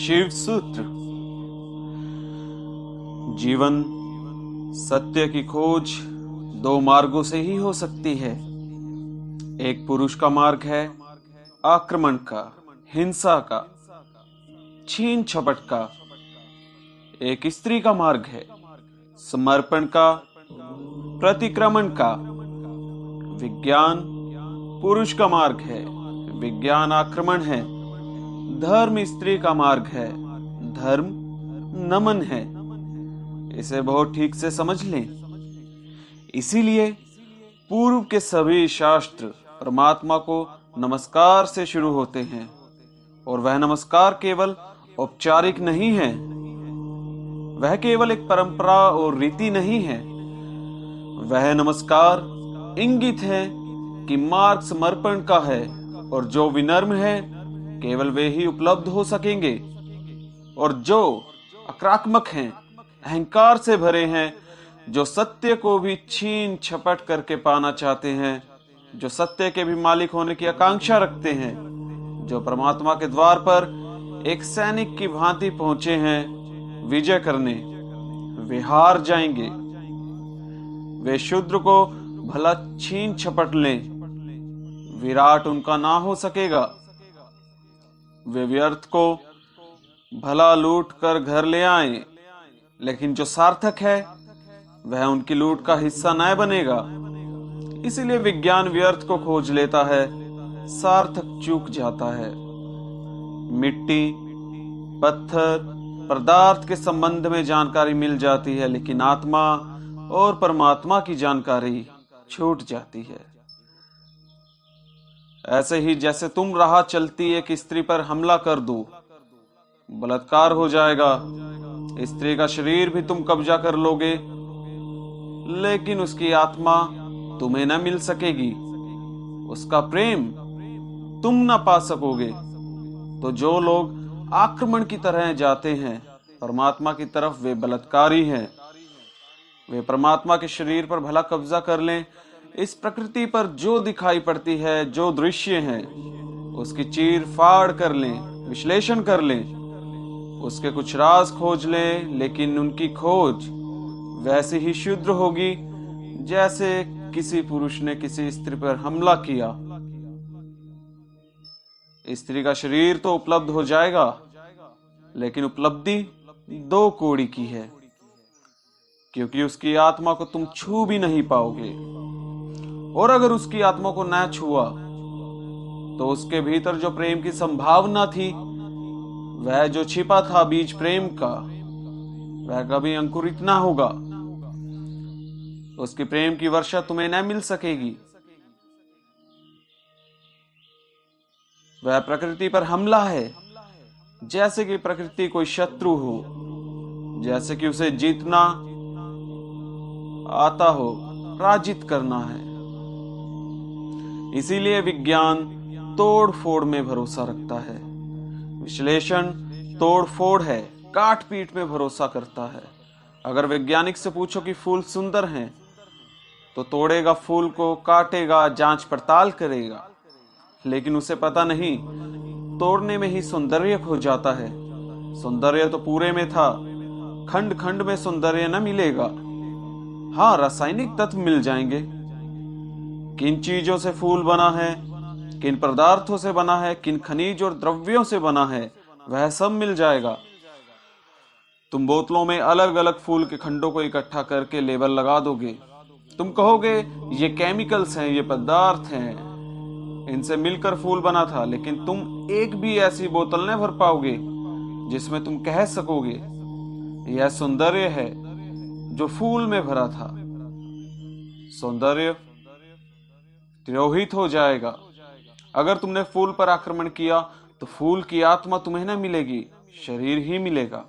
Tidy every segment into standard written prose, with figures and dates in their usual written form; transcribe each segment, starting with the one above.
शिव सूत्र। जीवन सत्य की खोज दो मार्गों से ही हो सकती है। एक पुरुष का मार्ग है आक्रमण का, हिंसा का, छीन झपट का। एक स्त्री का मार्ग है समर्पण का, प्रतिक्रमण का। विज्ञान पुरुष का मार्ग है, विज्ञान आक्रमण है। धर्म स्त्री का मार्ग है, धर्म नमन है। इसे बहुत ठीक से समझ लें। इसीलिए पूर्व के सभी शास्त्र परमात्मा को नमस्कार से शुरू होते हैं, और वह नमस्कार केवल औपचारिक नहीं है, वह केवल एक परंपरा और रीति नहीं है। वह नमस्कार इंगित है कि मार्ग समर्पण का है, और जो विनम्र है केवल वे ही उपलब्ध हो सकेंगे, और जो आक्रामक हैं, अहंकार से भरे हैं, जो सत्य को भी छीन झपट करके पाना चाहते हैं, जो सत्य के भी मालिक होने की आकांक्षा रखते हैं, जो परमात्मा के द्वार पर एक सैनिक की भांति पहुंचे हैं विजय करने, वे हार जाएंगे। वे शूद्र को भला छीन झपट लें, विराट उनका ना हो सकेगा। वे व्यर्थ को भला लूट कर घर ले आए, लेकिन जो सार्थक है वह उनकी लूट का हिस्सा न बनेगा। इसीलिए विज्ञान व्यर्थ को खोज लेता है, सार्थक चूक जाता है। मिट्टी, पत्थर, पदार्थ के संबंध में जानकारी मिल जाती है, लेकिन आत्मा और परमात्मा की जानकारी छूट जाती है। ऐसे ही जैसे तुम राह चलती एक स्त्री पर हमला कर दो, बलात्कार हो जाएगा। स्त्री का शरीर भी तुम कब्जा कर लोगे, लेकिन उसकी आत्मा तुम्हें न मिल सकेगी, उसका प्रेम तुम न पा सकोगे। तो जो लोग आक्रमण की तरह जाते हैं परमात्मा की तरफ, वे बलात्कारी हैं। वे परमात्मा के शरीर पर भला कब्जा कर लें, इस प्रकृति पर जो दिखाई पड़ती है, जो दृश्य है, उसकी चीर फाड़ कर लें, विश्लेषण कर लें, उसके कुछ राज खोज लें, लेकिन उनकी खोज वैसी ही शुद्र होगी जैसे किसी पुरुष ने किसी स्त्री पर हमला किया। स्त्री का शरीर तो उपलब्ध हो जाएगा, लेकिन उपलब्धि दो कोड़ी की है, क्योंकि उसकी आत्मा को तुम छू भी नहीं पाओगे। और अगर उसकी आत्मा को न छुआ तो उसके भीतर जो प्रेम की संभावना थी, वह जो छिपा था बीज प्रेम का, वह कभी अंकुरित ना होगा। उसकी प्रेम की वर्षा तुम्हें न मिल सकेगी। वह प्रकृति पर हमला है, जैसे कि प्रकृति कोई शत्रु हो, जैसे कि उसे जीतना आता हो, पराजित करना है। इसीलिए विज्ञान तोड़ फोड़ में भरोसा रखता है, विश्लेषण तोड़ फोड़ है, काट पीट में भरोसा करता है। अगर वैज्ञानिक से पूछो कि फूल सुंदर हैं, तो तोड़ेगा फूल को, काटेगा, जांच पड़ताल करेगा, लेकिन उसे पता नहीं तोड़ने में ही सौंदर्य खो जाता है। सौंदर्य तो पूरे में था, खंड खंड में सौंदर्य न मिलेगा। हाँ, रासायनिक तत्व मिल जाएंगे। किन चीजों से फूल बना है, किन पदार्थों से बना है, किन खनिज और द्रव्यों से बना है, वह सब मिल जाएगा। तुम बोतलों में अलग अलग फूल के खंडों को इकट्ठा करके लेबल लगा दोगे। तुम कहोगे ये केमिकल्स हैं, ये पदार्थ हैं, इनसे मिलकर फूल बना था, लेकिन तुम एक भी ऐसी बोतल न भर पाओगे जिसमें तुम कह सकोगे यह सौंदर्य है जो फूल में भरा था। सौंदर्य तिरोहित हो जाएगा। अगर तुमने फूल पर आक्रमण किया तो फूल की आत्मा तुम्हें न मिलेगी, शरीर ही मिलेगा।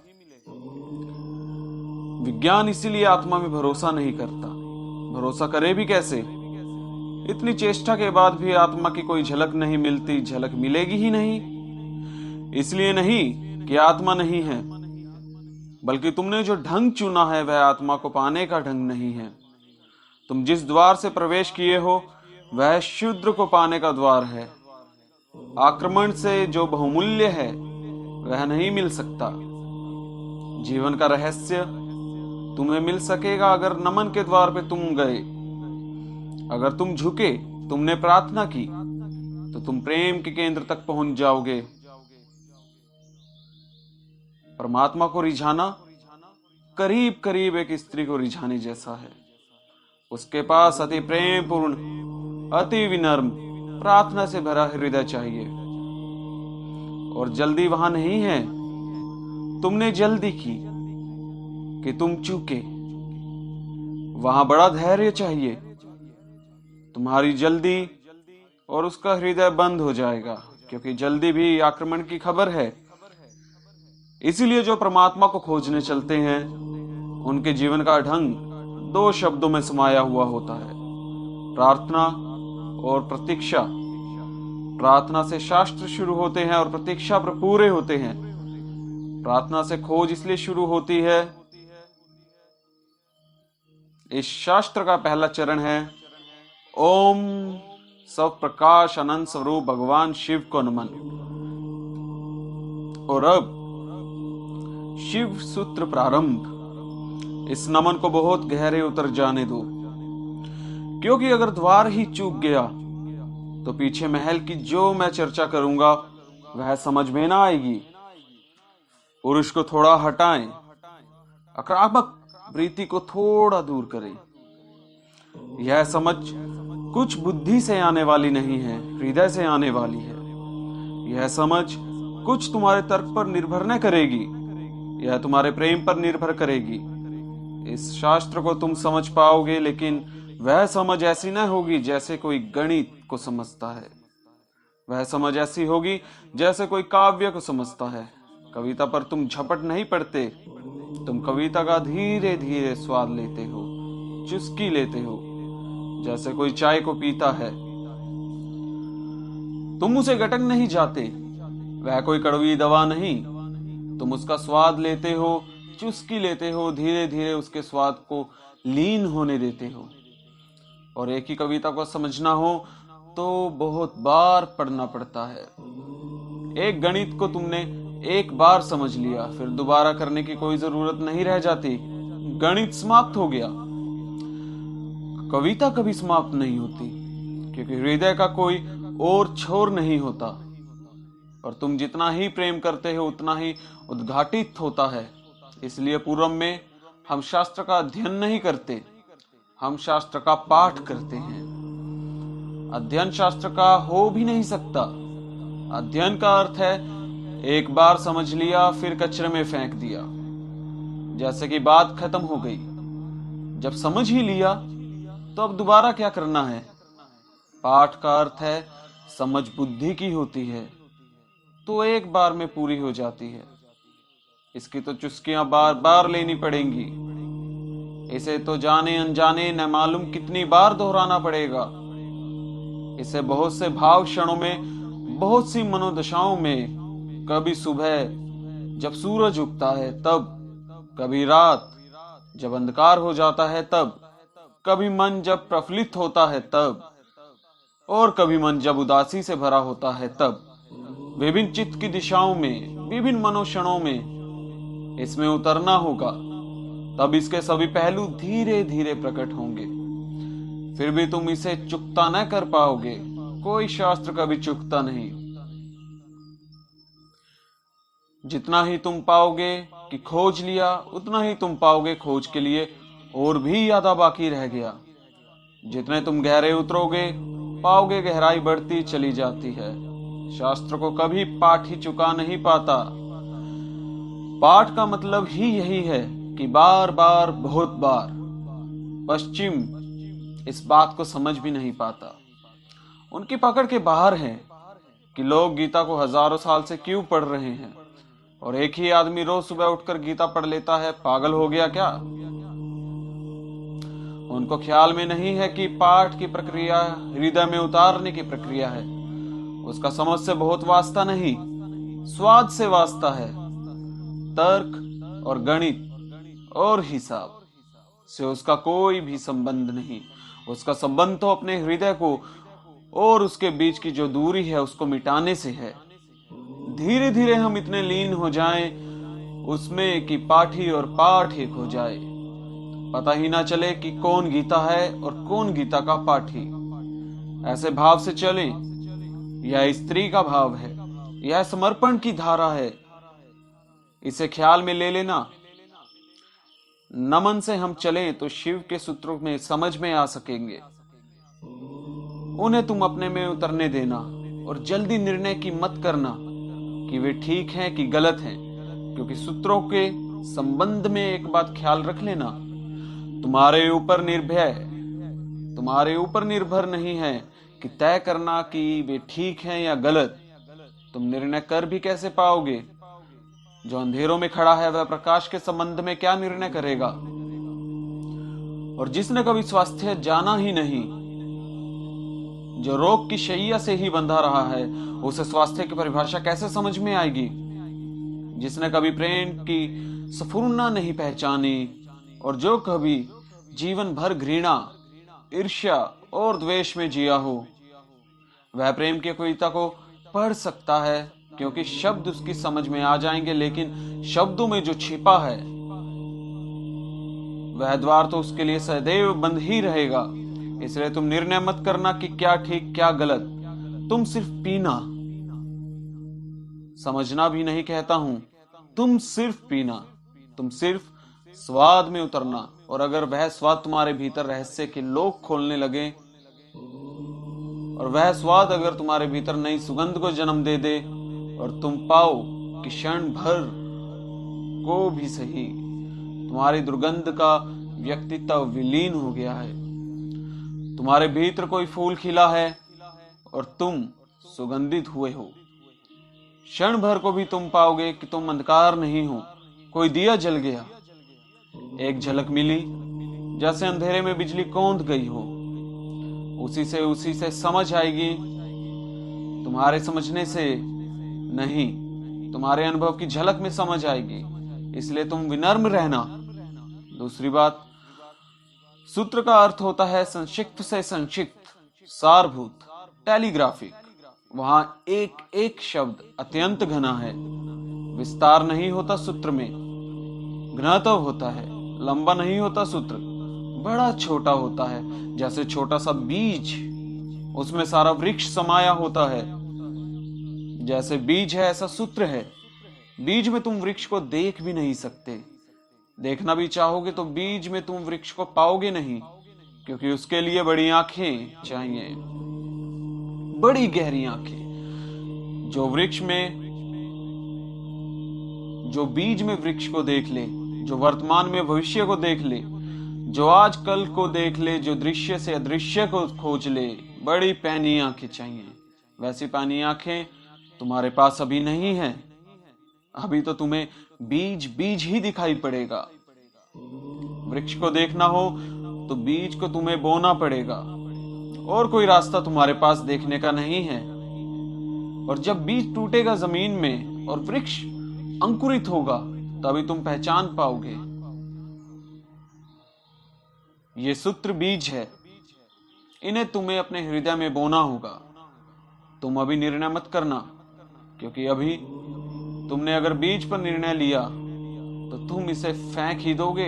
विज्ञान इसीलिए आत्मा में भरोसा नहीं करता। भरोसा करे भी कैसे? इतनी चेष्टा के बाद भी आत्मा की कोई झलक नहीं मिलती, झलक मिलेगी ही नहीं। इसलिए नहीं कि आत्मा नहीं है, बल्कि तुमने जो ढंग चुना है वह आत्मा को पाने का ढंग नहीं है। तुम जिस द्वार से प्रवेश किए हो वह शूद्र को पाने का द्वार है। आक्रमण से जो बहुमूल्य है वह नहीं मिल सकता। जीवन का रहस्य तुम्हें मिल सकेगा अगर नमन के द्वार पे तुम गए, अगर तुम झुके, तुमने प्रार्थना की, तो तुम प्रेम के केंद्र तक पहुंच जाओगे। परमात्मा को रिझाना करीब करीब एक स्त्री को रिझाने जैसा है। उसके पास अति प्रेम पूर्ण, अति विनम्र, प्रार्थना से भरा हृदय चाहिए। और जल्दी वहां नहीं है। तुमने जल्दी की कि तुम चूके, वहां बड़ा धैर्य चाहिए। तुम्हारी जल्दी और उसका हृदय बंद हो जाएगा, क्योंकि जल्दी भी आक्रमण की खबर है। इसीलिए जो परमात्मा को खोजने चलते हैं, उनके जीवन का ढंग 2 शब्दों में समाया हुआ होता है, प्रार्थना और प्रतीक्षा। प्रार्थना से शास्त्र शुरू होते हैं और प्रतीक्षा पर पूरे होते हैं। प्रार्थना से खोज इसलिए शुरू होती है, इस शास्त्र का पहला चरण है ओम सब प्रकाश अनंत स्वरूप भगवान शिव को नमन। और अब शिव सूत्र प्रारंभ। इस नमन को बहुत गहरे उतर जाने दो, क्योंकि अगर द्वार ही चूक गया तो पीछे महल की जो मैं चर्चा करूंगा वह समझ में ना आएगी। पुरुष को थोड़ा हटाएं, आक्रामक वृत्ति को थोड़ा दूर करें। यह समझ कुछ बुद्धि से आने वाली नहीं है, हृदय से आने वाली है। यह समझ कुछ तुम्हारे तर्क पर निर्भर न करेगी, यह तुम्हारे प्रेम पर निर्भर करेगी। इस शास्त्र को तुम समझ पाओगे, लेकिन वह समझ ऐसी न होगी जैसे कोई गणित को समझता है। वह समझ ऐसी होगी जैसे कोई काव्य को समझता है। कविता पर तुम झपट नहीं पड़ते, तुम कविता का धीरे धीरे स्वाद लेते हो, चुस्की लेते हो, जैसे कोई चाय को पीता है। तुम उसे गटक नहीं जाते, वह कोई कड़वी दवा नहीं। तुम उसका स्वाद लेते हो, चुस्की लेते हो, धीरे धीरे उसके स्वाद को लीन होने देते हो। और एक ही कविता को समझना हो तो बहुत बार पढ़ना पड़ता है। एक गणित को तुमने एक बार समझ लिया, फिर दोबारा करने की कोई जरूरत नहीं रह जाती। गणित समाप्त हो गया। कविता कभी समाप्त नहीं होती, क्योंकि हृदय का कोई और छोर नहीं होता। और तुम जितना ही प्रेम करते हो उतना ही उद्घाटित होता है। इसलिए पूर्व में हम शास्त्र का अध्ययन नहीं करते, हम शास्त्र का पाठ करते हैं। अध्ययन शास्त्र का हो भी नहीं सकता। अध्ययन का अर्थ है एक बार समझ लिया फिर कचरे में फेंक दिया, जैसे कि बात खत्म हो गई। जब समझ ही लिया तो अब दोबारा क्या करना है। पाठ का अर्थ है समझ बुद्धि की होती है, तो एक बार में पूरी हो जाती है। इसकी तो चुस्कियां बार बार लेनी पड़ेंगी। इसे तो जाने अनजाने न मालूम कितनी बार दोहराना पड़ेगा। इसे बहुत से भाव क्षणों में, बहुत सी मनोदशाओं में, कभी सुबह जब सूरज उगता है तब, कभी रात जब अंधकार हो जाता है तब, कभी मन जब प्रफुल्लित होता है तब, और कभी मन जब उदासी से भरा होता है तब। विभिन्न चित्त की दिशाओं में, विभिन्न मनोक्षणों में इसमें उतरना होगा, तब इसके सभी पहलू धीरे धीरे प्रकट होंगे। फिर भी तुम इसे चुकता न कर पाओगे। कोई शास्त्र कभी चुकता नहीं। जितना ही तुम पाओगे कि खोज लिया, उतना ही तुम पाओगे खोज के लिए और भी ज्यादा बाकी रह गया। जितने तुम गहरे उतरोगे, पाओगे गहराई बढ़ती चली जाती है। शास्त्र को कभी पाठ ही चुका नहीं पाता। पाठ का मतलब ही यही है कि बार बार, बहुत बार। पश्चिम इस बात को समझ भी नहीं पाता। उनकी पकड़ के बाहर है कि लोग गीता को हजारों साल से क्यों पढ़ रहे हैं, और एक ही आदमी रोज सुबह उठकर गीता पढ़ लेता है। पागल हो गया क्या? उनको ख्याल में नहीं है कि पाठ की प्रक्रिया हृदय में उतारने की प्रक्रिया है। उसका समझ से बहुत वास्ता नहीं, स्वाद से वास्ता है। तर्क और गणित और हिसाब से उसका कोई भी संबंध नहीं। उसका संबंध तो अपने हृदय को और उसके बीच की जो दूरी है उसको मिटाने से है। धीरे धीरे हम इतने लीन हो जाएं उसमें कि पाठी और पाठ एक हो जाए, पता ही ना चले कि कौन गीता है और कौन गीता का पाठी। ऐसे भाव से चले। यह स्त्री का भाव है, यह समर्पण की धारा है, इसे ख्याल में ले लेना। नमन से हम चलें तो शिव के सूत्रों में समझ में आ सकेंगे। उन्हें तुम अपने में उतरने देना और जल्दी निर्णय की मत करना कि वे ठीक हैं कि गलत हैं, क्योंकि सूत्रों के संबंध में एक बात ख्याल रख लेना, तुम्हारे ऊपर निर्भर नहीं है कि तय करना कि वे ठीक हैं या गलत। तुम निर्णय कर भी कैसे पाओगे? जो अंधेरों में खड़ा है वह प्रकाश के संबंध में क्या निर्णय करेगा? और जिसने कभी स्वास्थ्य जाना ही नहीं, जो रोग की शैया से ही बंधा रहा है, उसे स्वास्थ्य की परिभाषा कैसे समझ में आएगी? जिसने कभी प्रेम की स्फुरना नहीं पहचानी और जो कभी जीवन भर घृणा, ईर्ष्या और द्वेष में जिया हो, वह प्रेम की कविता को पढ़ सकता है, क्योंकि शब्द उसकी समझ में आ जाएंगे, लेकिन शब्दों में जो छिपा है वह द्वार तो उसके लिए सदैव बंद ही रहेगा। इसलिए तुम निर्णय मत करना कि क्या ठीक क्या गलत। तुम सिर्फ पीना, समझना भी नहीं कहता हूं, तुम सिर्फ पीना, तुम सिर्फ स्वाद में उतरना। और अगर वह स्वाद तुम्हारे भीतर रहस्य के लोक खोलने लगे और वह स्वाद अगर तुम्हारे भीतर नई सुगंध को जन्म दे दे और तुम पाओ कि क्षण भर को भी सही तुम्हारी दुर्गंध का व्यक्तित्व विलीन हो गया है, तुम्हारे भीतर कोई फूल खिला है और तुम सुगंधित हुए हो, क्षण भर को भी तुम पाओगे कि तुम अंधकार नहीं हो, कोई दिया जल गया, एक झलक मिली जैसे अंधेरे में बिजली कौंध गई हो। उसी से समझ आएगी, तुम्हारे समझने से नहीं, तुम्हारे अनुभव की झलक में समझ आएगी। इसलिए तुम विनम्र रहना। दूसरी बात, सूत्र का अर्थ होता है संक्षिप्त से संक्षिप्त, सारभूत, टेलीग्राफिक। वहां एक एक शब्द अत्यंत घना है। विस्तार नहीं होता सूत्र में, घनत्व होता है। लंबा नहीं होता सूत्र, बड़ा छोटा होता है। जैसे छोटा सा बीज, उसमें सारा वृक्ष समाया होता है। जैसे बीज है ऐसा सूत्र है। बीज में तुम वृक्ष को देख भी नहीं सकते, देखना भी चाहोगे तो बीज में तुम वृक्ष को पाओगे नहीं, क्योंकि उसके लिए बड़ी आंखें चाहिए, बड़ी गहरी आंखें। जो बीज में वृक्ष को देख ले, जो वर्तमान में भविष्य को देख ले, जो आज कल को देख ले, जो दृश्य से अदृश्य को खोज ले, बड़ी पैनी आंखें चाहिए। वैसी पैनी आंखें तुम्हारे पास अभी नहीं है। अभी तो तुम्हें बीज ही दिखाई पड़ेगा। वृक्ष को देखना हो तो बीज को तुम्हें बोना पड़ेगा, और कोई रास्ता तुम्हारे पास देखने का नहीं है। और जब बीज टूटेगा जमीन में और वृक्ष अंकुरित होगा, तभी तुम पहचान पाओगे। ये सूत्र बीज है, इन्हें तुम्हें अपने हृदय में बोना होगा। तुम अभी निर्णय मत करना, क्योंकि अभी तुमने अगर बीज पर निर्णय लिया तो तुम इसे फेंक ही दोगे,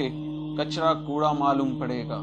कचरा कूड़ा मालूम पड़ेगा।